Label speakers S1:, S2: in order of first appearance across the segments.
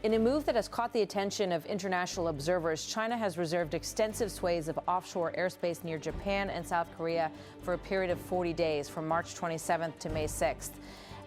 S1: In a move that has caught the attention of international observers, China has reserved extensive swathes of offshore airspace near Japan and South Korea for a period of 40 days, from March 27th to May 6th.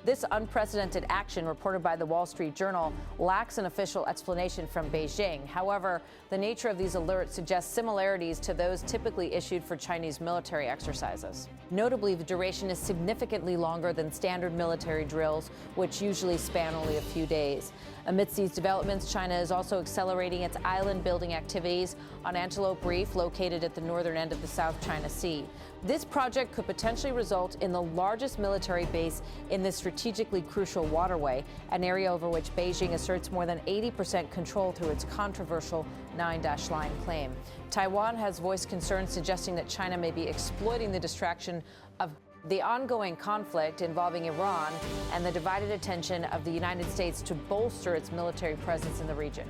S1: This unprecedented action, reported by the Wall Street Journal, lacks an official explanation from Beijing. However, the nature of these alerts suggests similarities to those typically issued for Chinese military exercises. Notably, the duration is significantly longer than standard military drills, which usually span only a few days. Amidst these developments, China is also accelerating its island-building activities on Antelope Reef, located at the northern end of the South China Sea. This project could potentially result in the largest military base in this strategically crucial waterway, an area over which Beijing asserts more than 80% control through its controversial Nine-Dash Line claim. Taiwan has voiced concerns suggesting that China may be exploiting the distraction of the ongoing conflict involving Iran and the divided attention of the United States to bolster its military presence in the region.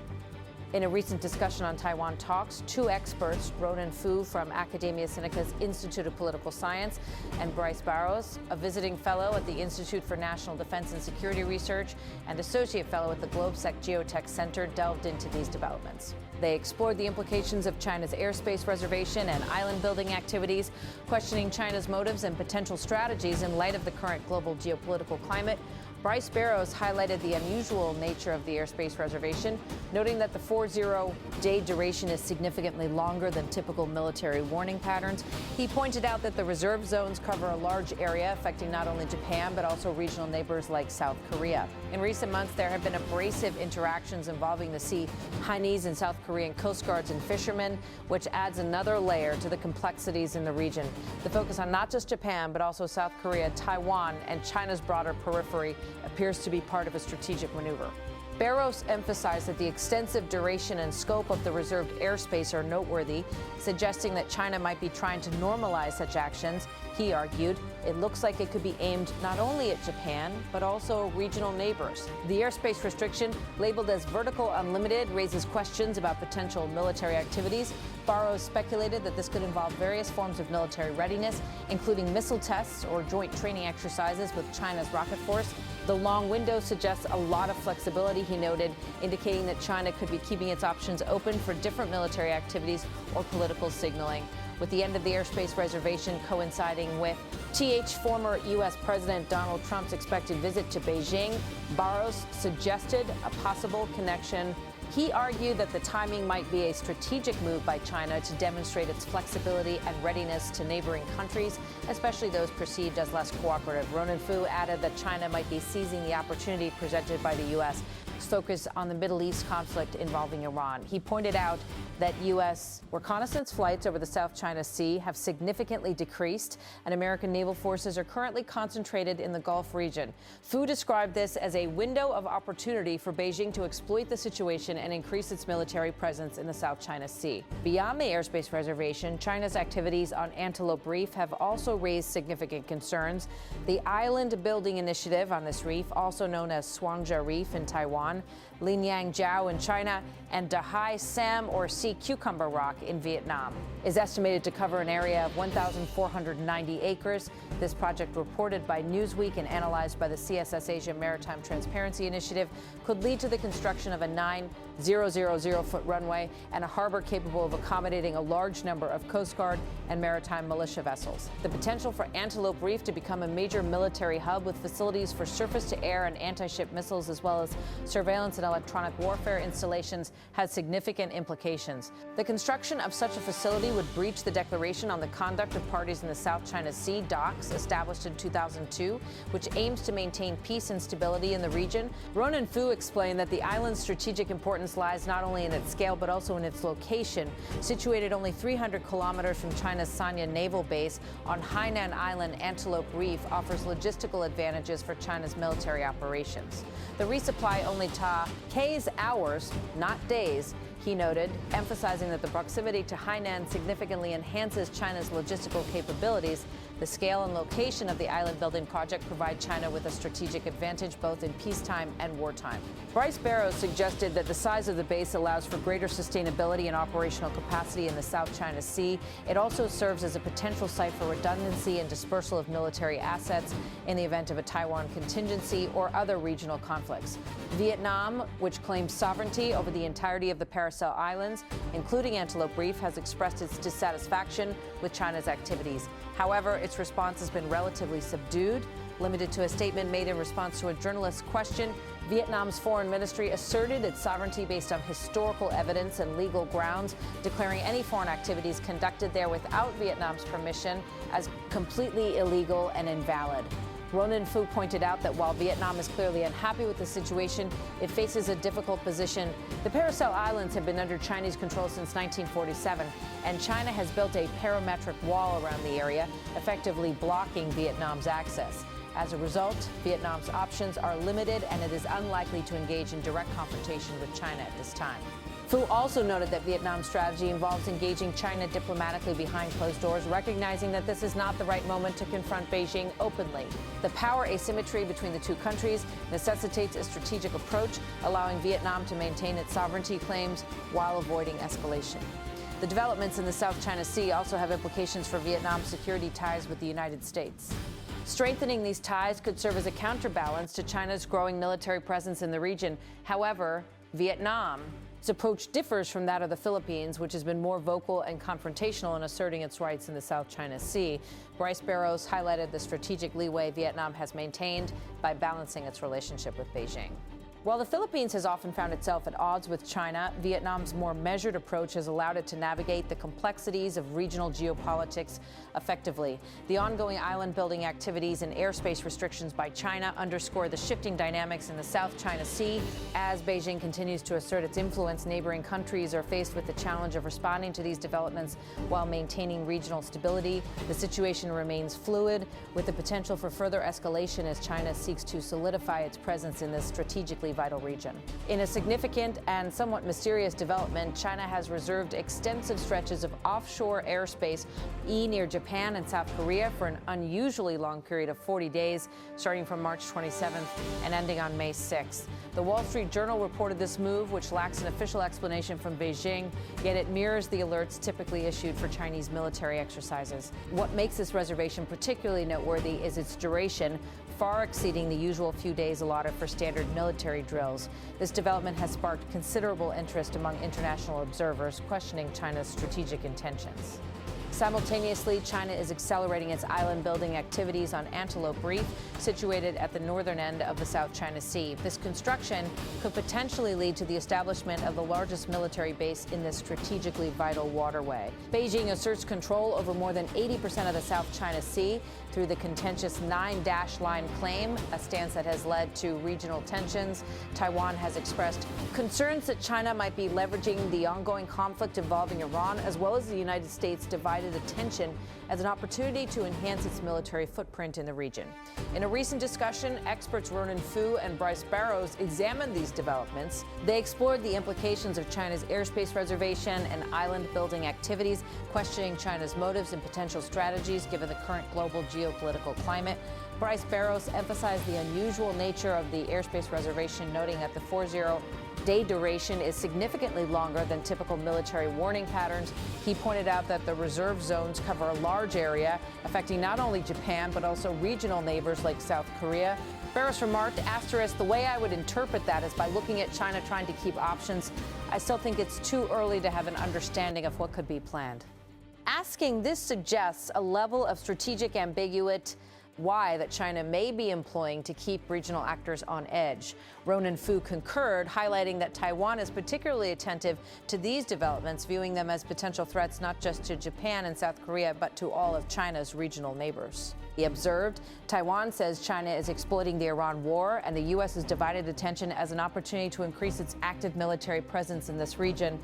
S1: In a recent discussion on Taiwan talks, two experts, Ronan from Academia Sinica's Institute of Political Science, and Bryce Barros, a visiting fellow at the Institute for National Defense and Security Research and associate fellow at the GlobeSec Geotech Center, delved into these developments. They explored the implications of China's airspace reservation and island-building activities, questioning China's motives and potential strategies in light of the current global geopolitical climate. Bryce Barros highlighted the unusual nature of the airspace reservation, noting that the 40-day duration is significantly longer than typical military warning patterns. He pointed out that the reserve zones cover a large area, affecting not only Japan, but also regional neighbors like South Korea. In recent months, there have been abrasive interactions involving the Sea, Chinese and South Korean coast guards and fishermen, which adds another layer to the complexities in the region. The focus on not just Japan, but also South Korea, Taiwan, and China's broader periphery appears to be part of a strategic maneuver. Barros emphasized that the extensive duration and scope of the reserved airspace are noteworthy, suggesting that China might be trying to normalize such actions. He argued it looks like it could be aimed not only at Japan, but also regional neighbors. The airspace restriction, labeled as vertical unlimited, raises questions about potential military activities. Barros speculated that this could involve various forms of military readiness, including missile tests or joint training exercises with China's rocket force. The long window suggests a lot of flexibility, he noted, indicating that China could be keeping its options open for different military activities or political signaling. With the end of the airspace reservation coinciding with former U.S. President Donald Trump's expected visit to Beijing, Barros suggested a possible connection. He argued that the timing might be a strategic move by China to demonstrate its flexibility and readiness to neighboring countries, especially those perceived as less cooperative. Ronan added that China might be seizing the opportunity presented by the U.S. focus on the Middle East conflict involving Iran. He pointed out that U.S. reconnaissance flights over the South China Sea have significantly decreased, and American naval forces are currently concentrated in the Gulf region. Fu described this as a window of opportunity for Beijing to exploit the situation and increase its military presence in the South China Sea. Beyond the airspace reservation, China's activities on Antelope Reef have also raised significant concerns. The island-building initiative on this reef, also known as Suangjia Reef in Taiwan, Linyang Jiao in China, and Dahai Sam or Sea Cucumber Rock in Vietnam, is estimated to cover an area of 1,490 acres. This project, reported by Newsweek and analyzed by the CSS Asia Maritime Transparency Initiative, could lead to the construction of a 9,000-foot runway and a harbor capable of accommodating a large number of Coast Guard and maritime militia vessels. The potential for Antelope Reef to become a major military hub with facilities for surface-to-air and anti-ship missiles, as well as surveillance and electronic warfare installations, has significant implications. The construction of such a facility would breach the Declaration on the Conduct of Parties in the South China Sea, DOCS, established in 2002, which aims to maintain peace and stability in the region. Ronan explained that the island's strategic importance lies not only in its scale, but also in its location. Situated only 300 kilometers from China's Sanya Naval Base on Hainan Island, Antelope Reef offers logistical advantages for China's military operations. The resupply only takes hours, not days, he noted, emphasizing that the proximity to Hainan significantly enhances China's logistical capabilities. The scale and location of the island-building project provide China with a strategic advantage both in peacetime and wartime. Bryce Barros suggested that the size of the base allows for greater sustainability and operational capacity in the South China Sea. It also serves as a potential site for redundancy and dispersal of military assets in the event of a Taiwan contingency or other regional conflicts. Vietnam, which claims sovereignty over the entirety of the Paracel Islands, including Antelope Reef, has expressed its dissatisfaction with China's activities. However, its response has been relatively subdued. Limited to a statement made in response to a journalist's question, Vietnam's foreign ministry asserted its sovereignty based on historical evidence and legal grounds, declaring any foreign activities conducted there without Vietnam's permission as completely illegal and invalid. Ronan pointed out that while Vietnam is clearly unhappy with the situation, it faces a difficult position. The Paracel Islands have been under Chinese control since 1947, and China has built a parametric wall around the area, effectively blocking Vietnam's access. As a result, Vietnam's options are limited, and it is unlikely to engage in direct confrontation with China at this time. Fu also noted that Vietnam's strategy involves engaging China diplomatically behind closed doors, recognizing that this is not the right moment to confront Beijing openly. The power asymmetry between the two countries necessitates a strategic approach, allowing Vietnam to maintain its sovereignty claims while avoiding escalation. The developments in the South China Sea also have implications for Vietnam's security ties with the United States. Strengthening these ties could serve as a counterbalance to China's growing military presence in the region. However, Vietnam's approach differs from that of the Philippines, which has been more vocal and confrontational in asserting its rights in the South China Sea. Bryce Barros highlighted the strategic leeway Vietnam has maintained by balancing its relationship with Beijing. While the Philippines has often found itself at odds with China, Vietnam's more measured approach has allowed it to navigate the complexities of regional geopolitics effectively. The ongoing island-building activities and airspace restrictions by China underscore the shifting dynamics in the South China Sea. As Beijing continues to assert its influence, neighboring countries are faced with the challenge of responding to these developments while maintaining regional stability. The situation remains fluid, with the potential for further escalation as China seeks to solidify its presence in this strategically vital region. In a significant and somewhat mysterious development, China has reserved extensive stretches of offshore airspace near Japan and South Korea for an unusually long period of 40 days, starting from March 27th and ending on May 6th. The Wall Street Journal reported this move, which lacks an official explanation from Beijing, yet it mirrors the alerts typically issued for Chinese military exercises. What makes this reservation particularly noteworthy is its duration, far exceeding the usual few days allotted for standard military drills. This development has sparked considerable interest among international observers, questioning China's strategic intentions. Simultaneously, China is accelerating its island-building activities on Antelope Reef, situated at the northern end of the South China Sea. This construction could potentially lead to the establishment of the largest military base in this strategically vital waterway. Beijing asserts control over more than 80% of the South China Sea through the contentious Nine-Dash-Line claim, a stance that has led to regional tensions. Taiwan has expressed concerns that China might be leveraging the ongoing conflict involving Iran, as well as the United States' divided attention, as an opportunity to enhance its military footprint in the region. In a recent discussion, experts Ronan and Bryce Barros examined these developments. They explored the implications of China's airspace reservation and island-building activities, questioning China's motives and potential strategies given the current global geopolitical climate. Bryce Barros emphasized the unusual nature of the airspace reservation, noting that the 40-day duration is significantly longer than typical military warning patterns. He pointed out that the reserve zones cover a large area, affecting not only Japan, but also regional neighbors like South Korea. Barros remarked, the way I would interpret that is by looking at China trying to keep options. I still think it's too early to have an understanding of what could be planned. Asking this suggests a level of strategic ambiguity that China may be employing to keep regional actors on edge. Ronan concurred, highlighting that Taiwan is particularly attentive to these developments, viewing them as potential threats not just to Japan and South Korea, but to all of China's regional neighbors. He observed, Taiwan says China is exploiting the Iran war, and the U.S. has divided attention as an opportunity to increase its active military presence in this region.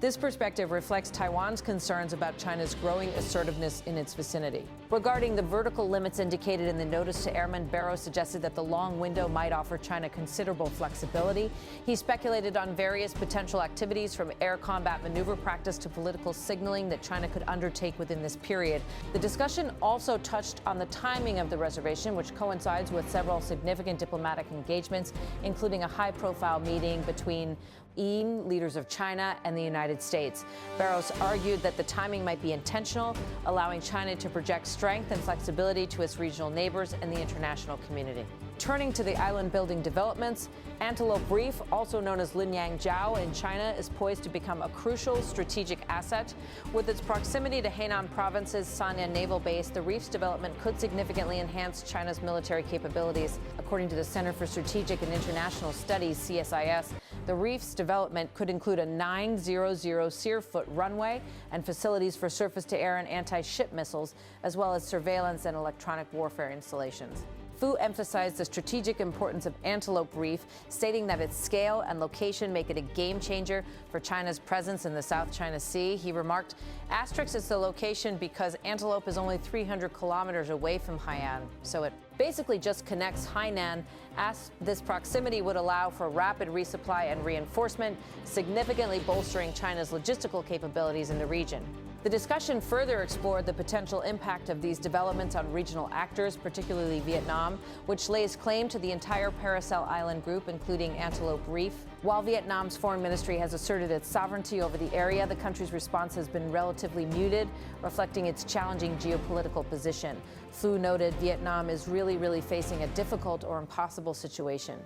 S1: This perspective reflects Taiwan's concerns about China's growing assertiveness in its vicinity. Regarding the vertical limits indicated in the notice to airmen, Barros suggested that the long window might offer China considerable flexibility. He speculated on various potential activities, from air combat maneuver practice to political signaling, that China could undertake within this period. The discussion also touched on the timing of the reservation, which coincides with several significant diplomatic engagements, including a high-profile meeting between leaders of China and the United States. Barros argued that the timing might be intentional, allowing China to project strength and flexibility to its regional neighbors and the international community. Turning to the island-building developments, Antelope Reef, also known as Linyangjiao in China, is poised to become a crucial strategic asset. With its proximity to Hainan Province's Sanya Naval Base, the reef's development could significantly enhance China's military capabilities. According to the Center for Strategic and International Studies, CSIS, the reef's development could include a 900 seer-foot runway and facilities for surface-to-air and anti-ship missiles, as well as surveillance and electronic warfare installations. Fu emphasized the strategic importance of Antelope Reef, stating that its scale and location make it a game changer for China's presence in the South China Sea. He remarked, "Asterisk is the location because Antelope is only 300 kilometers away from Hainan, so it basically just connects Hainan, as this proximity would allow for rapid resupply and reinforcement, significantly bolstering China's logistical capabilities in the region." The discussion further explored the potential impact of these developments on regional actors, particularly Vietnam, which lays claim to the entire Paracel Island group, including Antelope Reef. While Vietnam's foreign ministry has asserted its sovereignty over the area, the country's response has been relatively muted, reflecting its challenging geopolitical position. Fu noted Vietnam is really facing a difficult or impossible situation.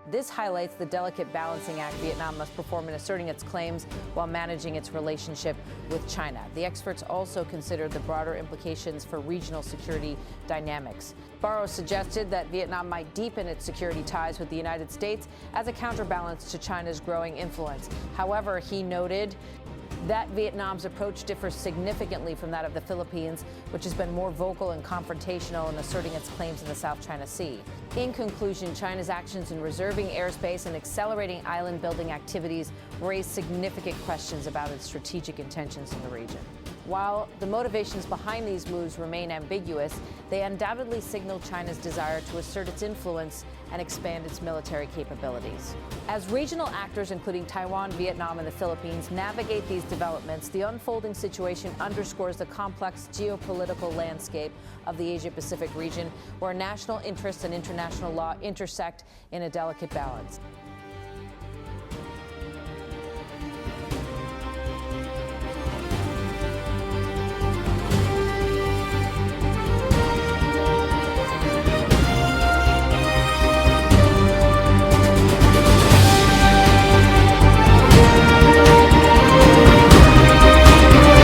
S1: This highlights the delicate balancing act Vietnam must perform in asserting its claims while managing its relationship with China. The experts also considered the broader implications for regional security dynamics. Barros suggested that Vietnam might deepen its security ties with the United States as a counterbalance to China's growing influence. However, he noted that Vietnam's approach differs significantly from that of the Philippines, which has been more vocal and confrontational in asserting its claims in the South China Sea. In conclusion, China's actions in reserving airspace and accelerating island-building activities raise significant questions about its strategic intentions in the region. While the motivations behind these moves remain ambiguous, they undoubtedly signal China's desire to assert its influence and expand its military capabilities. As regional actors, including Taiwan, Vietnam, and the Philippines, navigate these developments, the unfolding situation underscores the complex geopolitical landscape of the Asia-Pacific region, where national interests and international law intersect in a delicate balance.